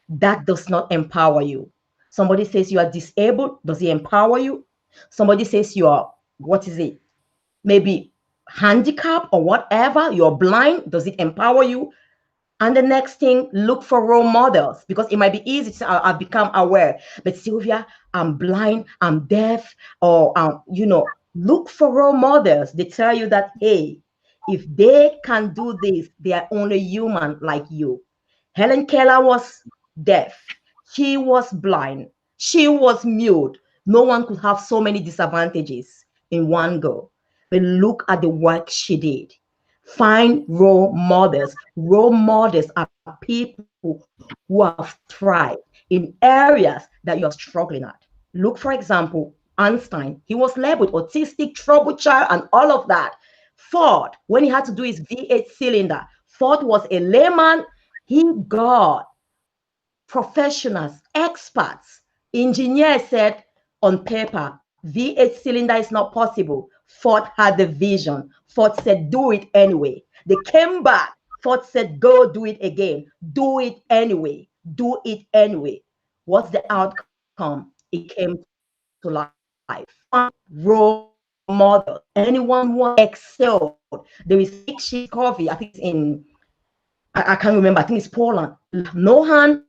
that does not empower you. Somebody says you are disabled, does it empower you? Somebody says you are, what is it? Maybe handicapped or whatever, you're blind, does it empower you? And the next thing, look for role models, because it might be easy to say, I've become aware. But Sylvia, I'm blind, I'm deaf, or, look for role models. They tell you that, hey, if they can do this, they are only human like you. Helen Keller was deaf. She was blind. She was mute. No one could have so many disadvantages in one go. But look at the work she did. Find role models. Role models are people who have thrived in areas that you're struggling at. Look, for example, Einstein. He was labeled autistic, troubled child, and all of that. Ford, when he had to do his V8 cylinder, Ford was a layman. He got professionals, experts, engineers said on paper, V8 cylinder is not possible. Ford had the vision. Ford said, do it anyway. They came back. Ford said, go do it again. Do it anyway. Do it anyway. What's the outcome? It came to life. Role model. Anyone who excelled. There is Nick Covey, I think it's in, I can't remember, I think it's Poland. No hand,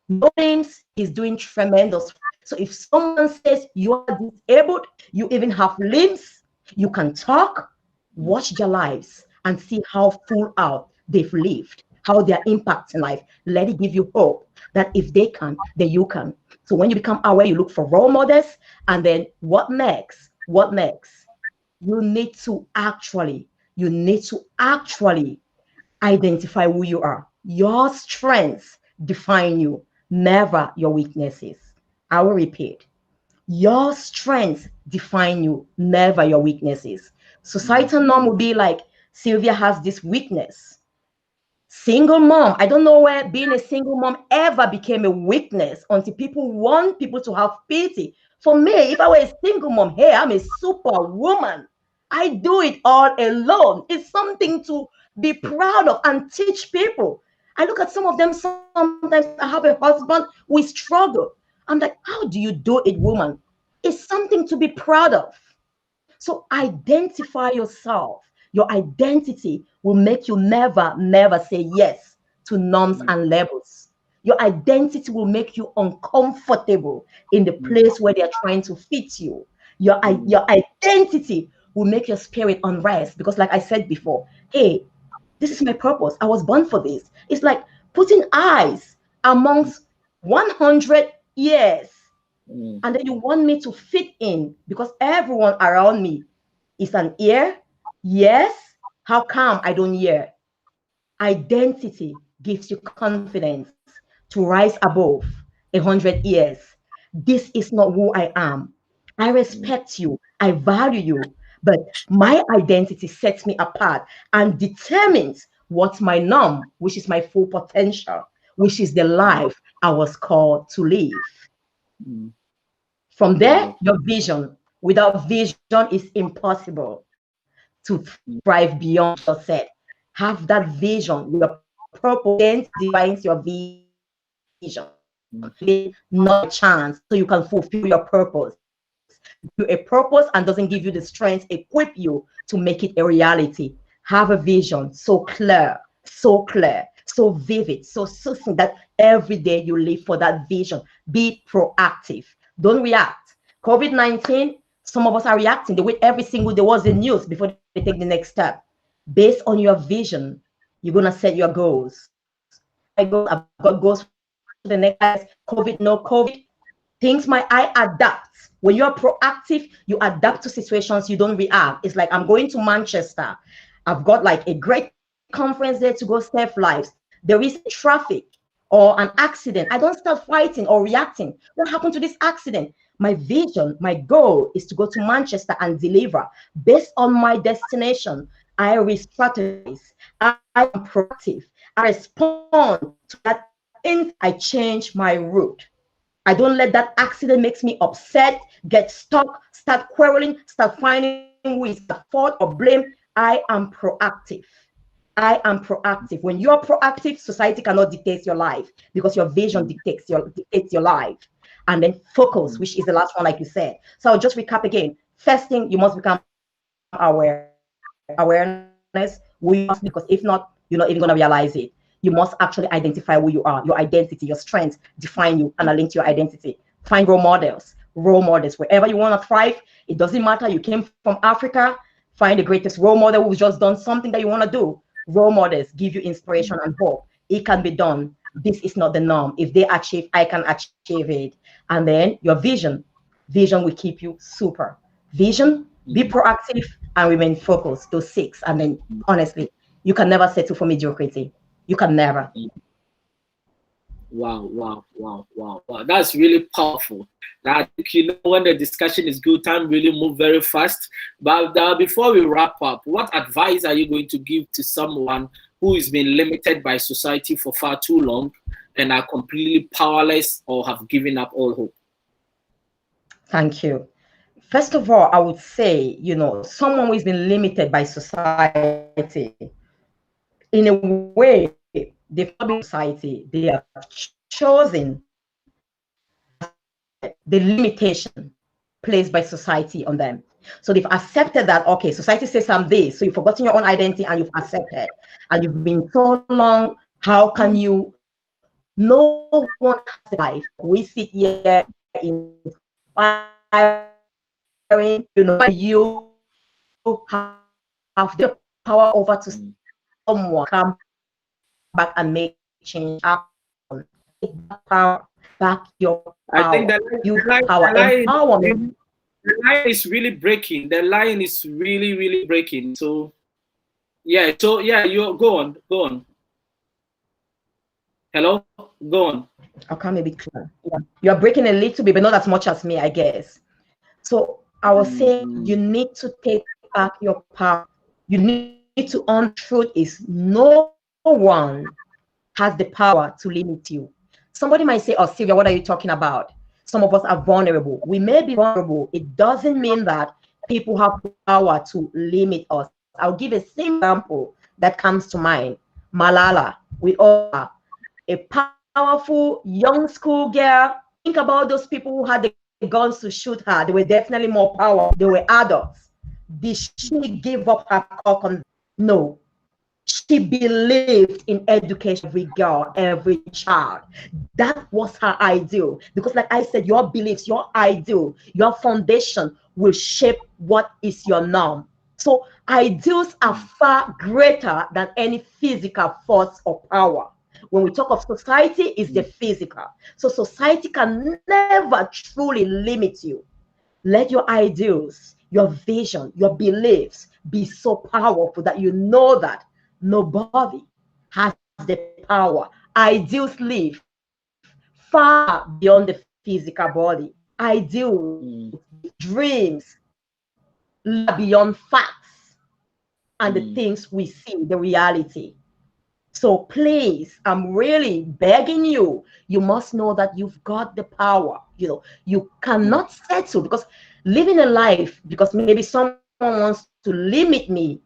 no names, he's doing tremendous. So if someone says you are disabled, you even have limbs, you can talk, watch their lives and see how full out they've lived, how they're impacting life. Let it give you hope that if they can, then you can. So when you become aware, you look for role models, and then what next? What next? You need to actually identify who you are. Your strengths define you, never your weaknesses. I will repeat. Your strengths define you, never your weaknesses. Societal norm would be like, Sylvia has this weakness. Single mom. I don't know where being a single mom ever became a weakness until people want people to have pity. For me, if I were a single mom, hey, I'm a superwoman. I do it all alone. It's something to be proud of and teach people. I look at some of them sometimes. I have a husband, we struggle. I'm like, how do you do it, woman? It's something to be proud of. So identify yourself. Your identity will make you never say yes to norms and labels. Your identity will make you uncomfortable in the place where they're trying to fit you. Your identity will make your spirit unrest because, like I said before, hey, this is my purpose. I was born for this. It's like putting eyes amongst 100 years. And then you want me to fit in because everyone around me is an ear. Yes. How come I don't hear? Identity gives you confidence to rise above 100 years. This is not who I am. I respect you. I value you. But my identity sets me apart and determines what's my norm, which is my full potential, which is the life I was called to live. From there, your vision. Without vision, it's impossible to thrive beyond yourself. Have that vision. Your purpose defines your vision. Not a chance, so you can fulfill your purpose. You a purpose and doesn't give you the strength, equip you to make it a reality. Have a vision so clear, so vivid, so succinct that every day you live for that vision. Be proactive. Don't react. COVID-19, some of us are reacting. They wait every single day was the news before they take the next step. Based on your vision, you're gonna set your goals. I've got goals for the next COVID, no COVID. Things I adapt. When you're proactive, you adapt to situations, you don't react. It's like I'm going to Manchester. I've got like a great conference there to go save lives. There is traffic or an accident. I don't start fighting or reacting. What happened to this accident? My vision, my goal is to go to Manchester and deliver. Based on my destination, I re-strategize. I am proactive. I respond to that I change my route. I don't let that accident makes me upset, get stuck, start quarreling, start finding who is at fault or blame. I am proactive. I am proactive. When you're proactive, society cannot dictate your life because your vision dictates your life. And then focus, which is the last one, like you said. So I'll just recap again. First thing, you must become aware. Awareness, because if not, you're not even going to realize it. You must actually identify who you are, your identity, your strengths define you and are linked to your identity. Find role models, wherever you want to thrive. It doesn't matter. You came from Africa, find the greatest role model who's just done something that you want to do. Role models give you inspiration and hope. It can be done. This is not the norm. If they achieve, I can achieve it. And then your vision will keep you super. Vision, be proactive, and remain focused. Those 6. And then honestly, you can never settle for mediocrity. You can never. Wow. That's really powerful. That, when the discussion is good, time really move very fast. But before we wrap up, what advice are you going to give to someone who has been limited by society for far too long and are completely powerless or have given up all hope? Thank you. First of all, I would say, someone who has been limited by society, in a way, they've not been society, they have chosen the limitation placed by society on them. So they've accepted that, okay, society says I'm this, so you've forgotten your own identity and you've accepted. And you've been so long, how can you? No one has the life. We sit here inspiring, you have the power over to someone, come back and make change happen. Power back your power. I think that the line is really breaking. The line is really breaking. So yeah, you go on. Hello, go on. I can't maybe clear. Yeah. You're breaking a little bit, but not as much as me, I guess. So I was saying you need to take back your power. You need to own truth is no one has the power to limit you. Somebody might say, oh, Sylvia, what are you talking about? Some of us are vulnerable. We may be vulnerable. It doesn't mean that people have power to limit us. I'll give a simple example that comes to mind. Malala, we all are a powerful young school girl. Think about those people who had the guns to shoot her. They were definitely more powerful. They were adults. Did she give up her cock? No. She believed in education, every girl, every child. That was her ideal. Because like I said, your beliefs, your ideal, your foundation will shape what is your norm. So ideals are far greater than any physical force or power. When we talk of society, it's the physical. So society can never truly limit you. Let your ideals, your vision, your beliefs be so powerful that you know that nobody has the power. Ideals live far beyond the physical body. Ideals, dreams beyond facts and the things we see, the reality. So please, I'm really begging you, you must know that you've got the power. You cannot settle, because living a life, because maybe someone wants to limit me,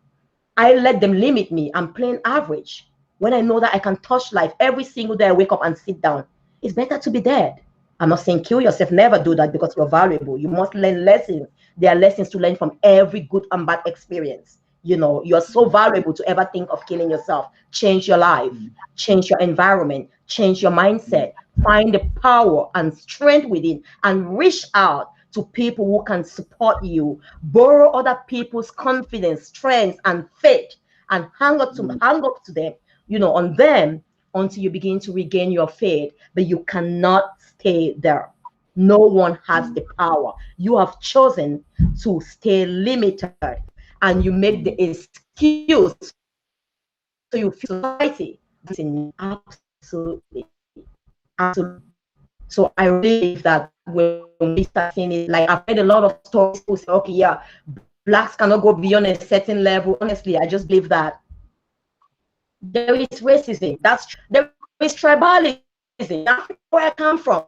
I let them limit me. I'm playing average. When I know that I can touch life every single day, I wake up and sit down. It's better to be dead. I'm not saying kill yourself. Never do that, because you're valuable. You must learn lessons. There are lessons to learn from every good and bad experience. You're so valuable to ever think of killing yourself. Change your life, change your environment, change your mindset, find the power and strength within, and reach out to people who can support you. Borrow other people's confidence, strength, and faith, and hang up to them, on them, until you begin to regain your faith. But you cannot stay there. No one has the power. You have chosen to stay limited, and you make the excuse. So you feel society. Absolutely. So I believe that when we start seeing it, like I've heard a lot of stories who say, okay, yeah, blacks cannot go beyond a certain level. Honestly, I just believe that there is racism. There is tribalism. racism. Africa, where I come from,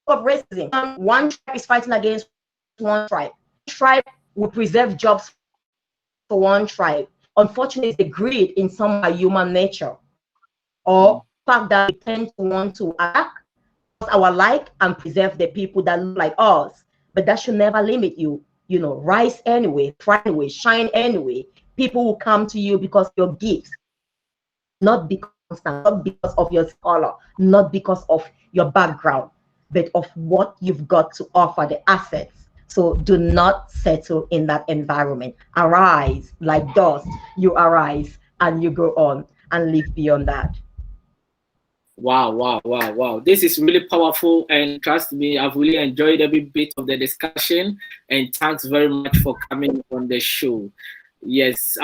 of racism. One tribe is fighting against one tribe. Tribe will preserve jobs for one tribe. Unfortunately, it's the greed in some human nature, or fact that we tend to want to attack our like and preserve the people that look like us. But that should never limit you. You know, rise anyway, try anyway, shine anyway. People will come to you because of your gifts, not because of your color, not because of your background, but of what you've got to offer, the assets. So do not settle in that environment. Arise like dust. You arise and you go on and live beyond that. Wow. This is really powerful, and trust me, I've really enjoyed every bit of the discussion, and thanks very much for coming on the show. Yes.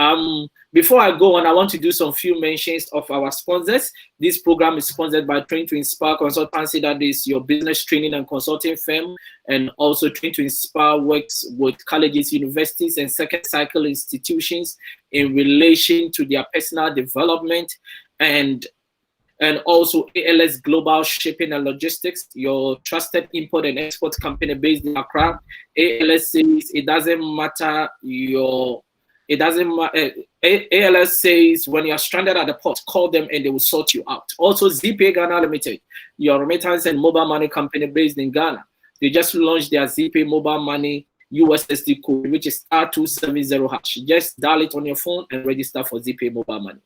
Before I go on, I want to do some few mentions of our sponsors. This program is sponsored by Train to Inspire Consultancy, that is your business training and consulting firm, and also Train to Inspire works with colleges, universities, and second cycle institutions in relation to their personal development, and also ALS Global Shipping and Logistics, your trusted import and export company based in Accra. ALS says it doesn't matter ALS says when you're stranded at the port, call them and they will sort you out. Also, ZPay Ghana Limited, your remittance and mobile money company based in Ghana. They just launched their ZPay mobile money USSD code, which is *270#. Just dial it on your phone and register for ZPay mobile money.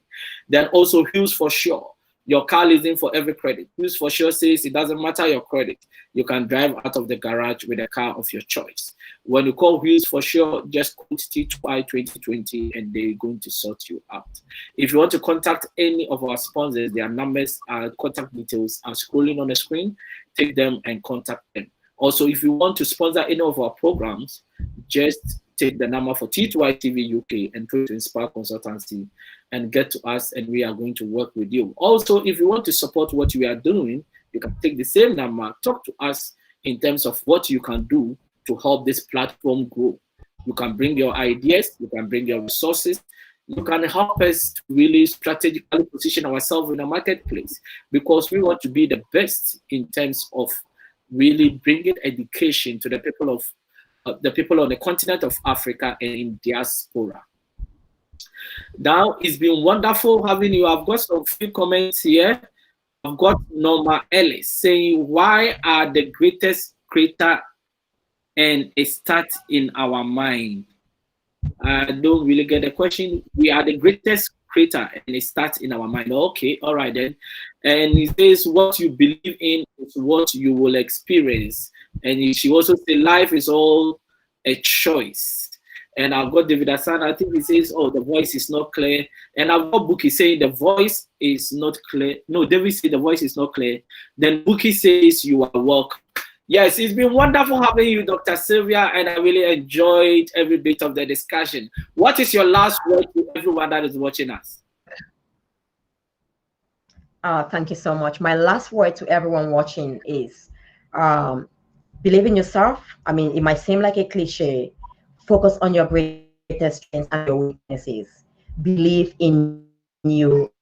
Then also Wheels for Sure, your car leasing for every credit. Wheels for Sure says it doesn't matter your credit. You can drive out of the garage with a car of your choice. When you call Wheels for Sure, just quote T2I 2020 and they're going to sort you out. If you want to contact any of our sponsors, their numbers and contact details are scrolling on the screen. Take them and contact them. Also, if you want to sponsor any of our programs, just take the number for T2I TV UK and Train to Inspire Consultancy and get to us, and we are going to work with you. Also, if you want to support what we are doing, you can take the same number, talk to us in terms of what you can do to help this platform grow. You can bring your ideas, you can bring your resources, you can help us to really strategically position ourselves in the marketplace, because we want to be the best in terms of really bringing education to the people on the continent of Africa and in diaspora. Now, it's been wonderful having you. I've got some few comments here. I've got Norma Ellis saying, why are the greatest creator and it starts in our mind? I don't really get the question. We are the greatest creator and it starts in our mind. Okay, all right then. And it says what you believe in is what you will experience. And she also said life is all a choice. And I've got David Hassan, I think he says, oh, the voice is not clear. And I've got Buki saying the voice is not clear. No, David said the voice is not clear. Then Buki says you are welcome. Yes, it's been wonderful having you, Dr. Sylvia, and I really enjoyed every bit of the discussion. What is your last word to everyone that is watching us? Thank you so much. My last word to everyone watching is believe in yourself. I mean, it might seem like a cliche. Focus on your greatest strengths and your weaknesses. Believe in you.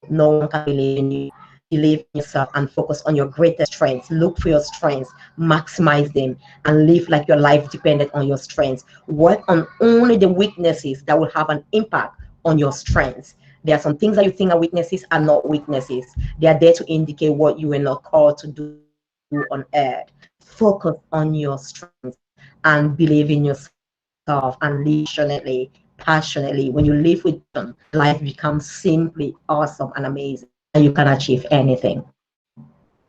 No one can believe in you. Believe in yourself and focus on your greatest strengths. Look for your strengths, maximize them, and live like your life depended on your strengths. Work on only the weaknesses that will have an impact on your strengths. There are some things that you think are weaknesses are not weaknesses. They are there to indicate what you were not called to do on earth. Focus on your strengths and believe in yourself and live passionately. When you live with them, life becomes simply awesome and amazing, and you can achieve anything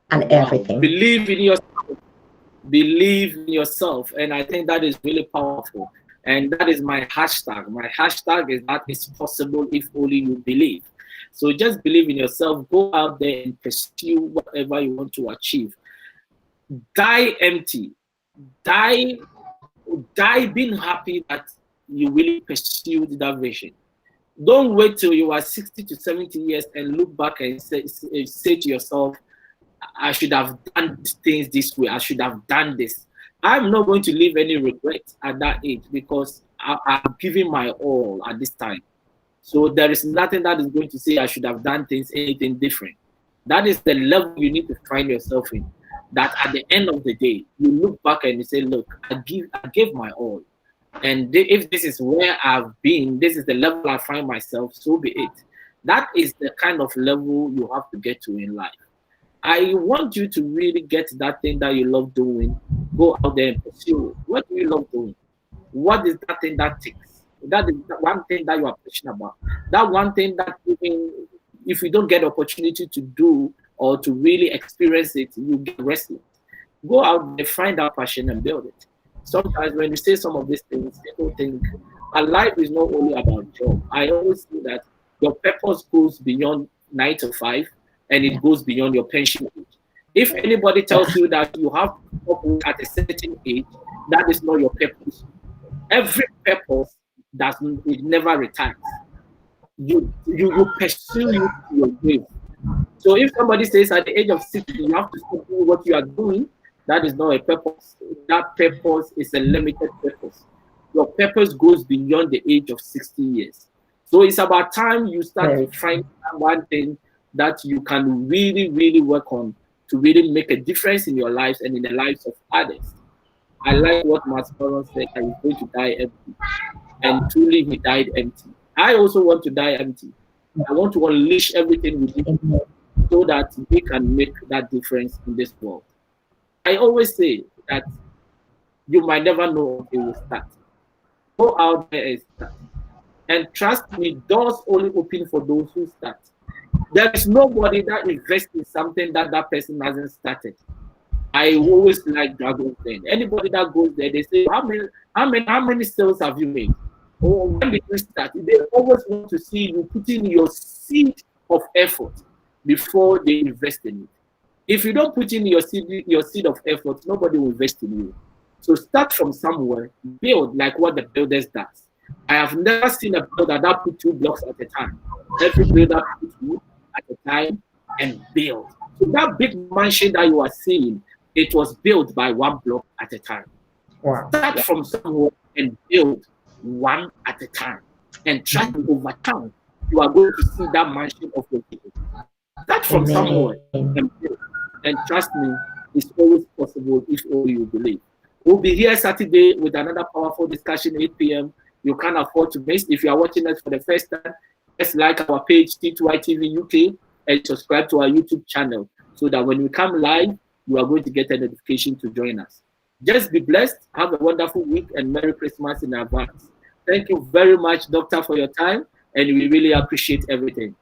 and everything. Believe in yourself. Believe in yourself, and I think that is really powerful. And that is my hashtag. My hashtag is that it's possible if only you believe. So just believe in yourself. Go out there and pursue whatever you want to achieve. Die empty. Die being happy that you really pursued that vision. Don't wait till you are 60 to 70 years and look back and say to yourself, I should have done things this way. I should have done this. I'm not going to leave any regret at that age because I'm giving my all at this time. So there is nothing that is going to say I should have done anything different. That is the level you need to find yourself in. That at the end of the day, you look back and you say, look, I gave my all. And if this is where I've been, this is the level I find myself, so be it. That is the kind of level you have to get to in life. I want you to really get that thing that you love doing. Go out there and pursue it. What do you love doing? What is that thing that ticks? That is the one thing that you are passionate about. That one thing that even if you don't get opportunity to do or to really experience it, you get restless. Go out there, find that passion and build it. Sometimes when you say some of these things, people think a life is not only about job. I always say that your purpose goes beyond 9 to 5 and it goes beyond your pension age. If anybody tells you that you have to stop at a certain age, that is not your purpose. Every purpose it never retires. You pursue it to your grave. So if somebody says at the age of 60 you have to stop doing what you are doing, that is not a purpose. That purpose is a limited purpose. Your purpose goes beyond the age of 60 years. So it's about time you start to find one thing that you can really, really work on to really make a difference in your lives and in the lives of others. I like what Mascaron said, that he's going to die empty. And truly he died empty. I also want to die empty. I want to unleash everything within me so that we can make that difference in this world. I always say that you might never know if it will start. Go out there and start. And trust me, doors only open for those who start. There is nobody that invests in something that person hasn't started. I always like Dragon's Den. Anybody that goes there, they say, how many sales have you made? Or when did you start? They always want to see you putting your seed of effort before they invest in it. If you don't put in your seed of effort, nobody will invest in you. So start from somewhere, build like what the builders does. I have never seen a builder that put 2 blocks at a time. Every builder puts wood at a time and build. So that big mansion that you are seeing, it was built by 1 block at a time. Wow. Start from somewhere and build one at a time. And try to over time, you are going to see that mansion of your people. Start from somewhere and build. And trust me, it's always possible if only you believe. We'll be here Saturday with another powerful discussion, 8 p.m. You can't afford to miss. If you are watching us for the first time, just like our page, T2I TV UK, and subscribe to our YouTube channel so that when we come live, you are going to get a notification to join us. Just be blessed. Have a wonderful week and Merry Christmas in advance. Thank you very much, Doctor, for your time, and we really appreciate everything.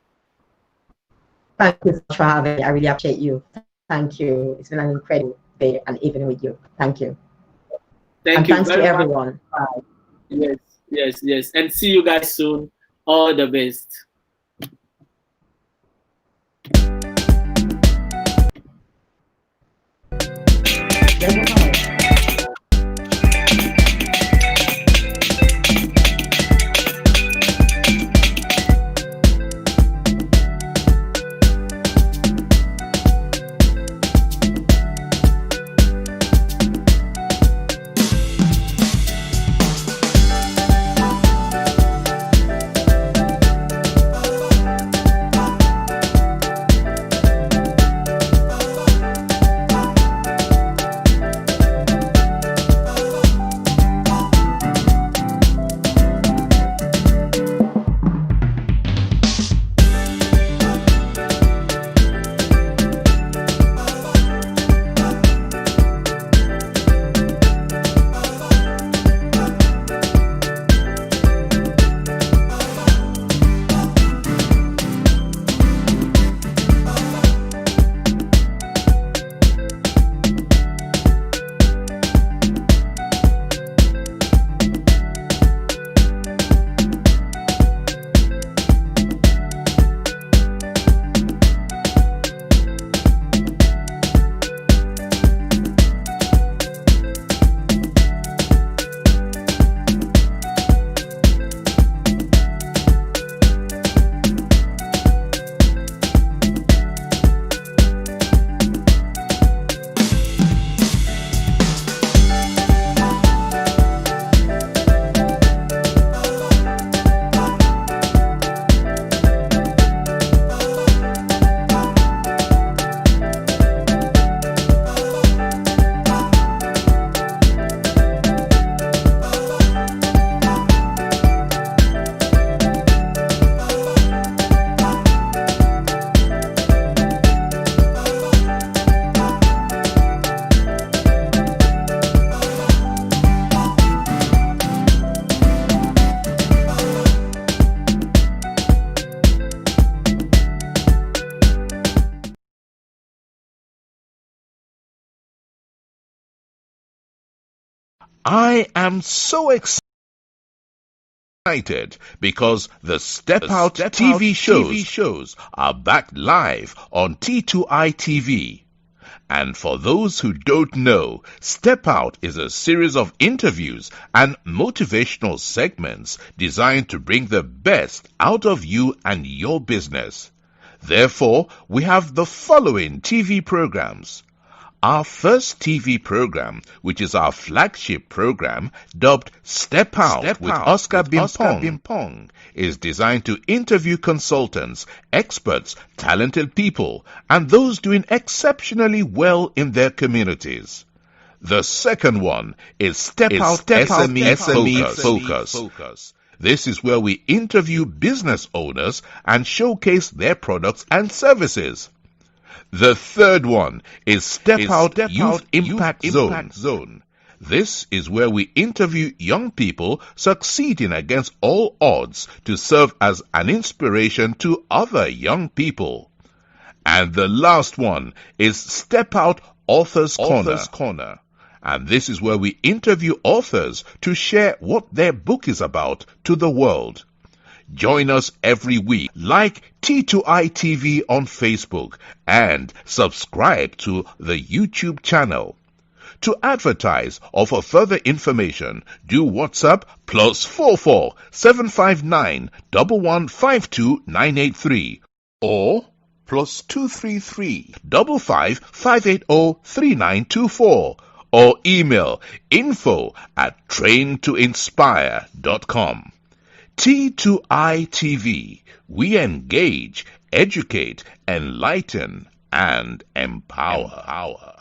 Thank you so much for having me. I really appreciate you. Thank you. It's been an incredible day and evening with you. Thank you. Thank you. Thanks to everyone. Bye. Yes. And see you guys soon. All the best. I am so excited because the Step Out TV shows are back live on T2I TV. And for those who don't know, Step Out is a series of interviews and motivational segments designed to bring the best out of you and your business. Therefore, we have the following TV programs. Our first TV program, which is our flagship program, dubbed Step Out with Oscar Bimpong, is designed to interview consultants, experts, talented people, and those doing exceptionally well in their communities. The second one is Step Out SME Focus. This is where we interview business owners and showcase their products and services. The third one is Step Out Youth Impact Zone. This is where we interview young people succeeding against all odds to serve as an inspiration to other young people. And the last one is Step Out Authors Corner. And this is where we interview authors to share what their book is about to the world. Join us every week. Like T2I TV on Facebook and subscribe to the YouTube channel. To advertise or for further information, do WhatsApp +44 759 1152 983 or +233 55 580 3924 or email info@traintoinspire.com. T2I TV, we engage, educate, enlighten, and empower.